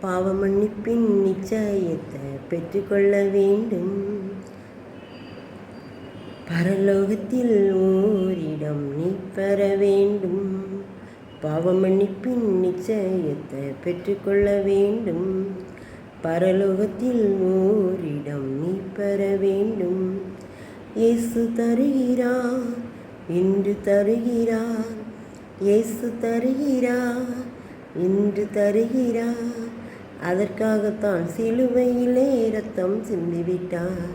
பாவ மன்னிப்பின் நிச்சயத்தை பெற்றுக்கொள்ள வேண்டும். பரலோகத்தில் ஓரிடம் நீ பெற வேண்டும். பாவ மன்னிப்பின் நிச்சயத்தை பெற்றுக்கொள்ள வேண்டும். பரலோகத்தில் ஓரிடம் நீ பெற வேண்டும். இயேசு தருகிறார், இன்று தருகிறார். இயேசு தருகிறார், இன்று தருகிறார். அதற்காகத்தான் சிலுவையிலே இரத்தம் சிந்திவிட்டார்.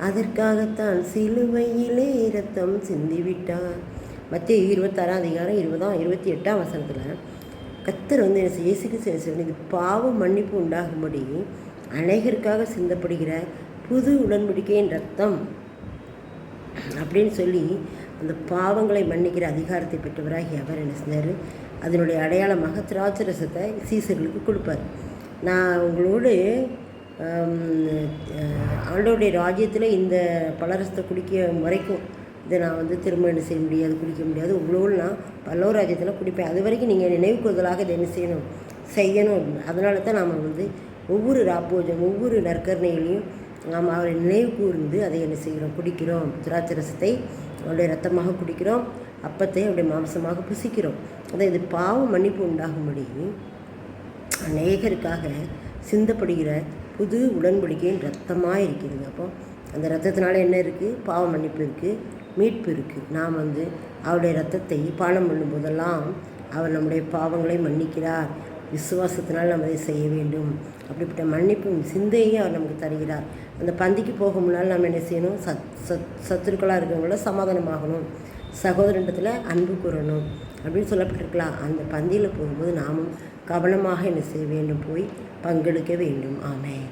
அதற்காகத்தான் சிலுவையிலே இரத்தம் சிந்திவிட்டார். மத்திய 26:20-28 கர்த்தர் வந்து இயேசுக்கு இது பாவ மன்னிப்பு உண்டாகும்படி அநேகருக்காக சிந்தப்படுகிற புது உடன்படிக்கையின் ரத்தம் அப்படின்னு சொல்லி அந்த பாவங்களை மன்னிக்கிற அதிகாரத்தை பெற்றவராகி அவர் என்ன செஞ்சார், அதனுடைய அடையாளமாக திராட்சரசத்தை சீசர்களுக்கு கொடுப்பார். நான் உங்களோடு ஆண்டவருடைய ராஜ்யத்தில் இந்த பலரசத்தை குடிக்க வரைக்கும் இதை நான் வந்து திரும்ப என்ன செய்ய முடியாது, குடிக்க முடியாது. உங்களோடு நான் பல்லவ ராஜ்யத்தில் குடிப்பேன். அது வரைக்கும் நீங்கள் நினைவு கூறுதலாக இதை என்ன செய்யணும். அதனால தான் நாம் வந்து ஒவ்வொரு ராப்போஜம் ஒவ்வொரு நற்கரணைகளையும் நாம் அவரை நினைவு கூர்ந்து அதை என்ன செய்கிறோம், குடிக்கிறோம். திராட்சரசத்தை அவருடைய ரத்தமாக குடிக்கிறோம், அப்பத்தை அவருடைய மாம்சமாக புசிக்கிறோம். அதை இது பாவ மன்னிப்பு உண்டாகும்படி அநேகருக்காக சிந்தப்படுகிற புது உடன்படிக்கையின் ரத்தமாக இருக்கிறது. அப்போ அந்த ரத்தத்தினால என்ன இருக்குது, பாவ மன்னிப்பு இருக்குது, மீட்பு இருக்குது. நாம் வந்து அவருடைய ரத்தத்தை பானம் பண்ணும்போதெல்லாம் அவர் நம்முடைய பாவங்களை மன்னிக்கிறார். விசுவாசத்தினால் நம்ம அதை செய்ய வேண்டும். அப்படிப்பட்ட மன்னிப்பு சிந்தையை அவர் நமக்கு தருகிறார். அந்த பந்திக்கு போக முன்னால் நம்ம என்ன செய்யணும், சத்துருக்களாக இருக்கிறவங்கள சமாதானமாகணும், சகோதரனிடத்தில் அன்பு கூறணும் அப்படின்னு சொல்லப்பட்டிருக்கலாம். அந்த பந்தியில் போகும்போது நாமும் கவனமாக என்ன செய்ய வேண்டும், போய் பங்கெடுக்க வேண்டும். ஆமென்.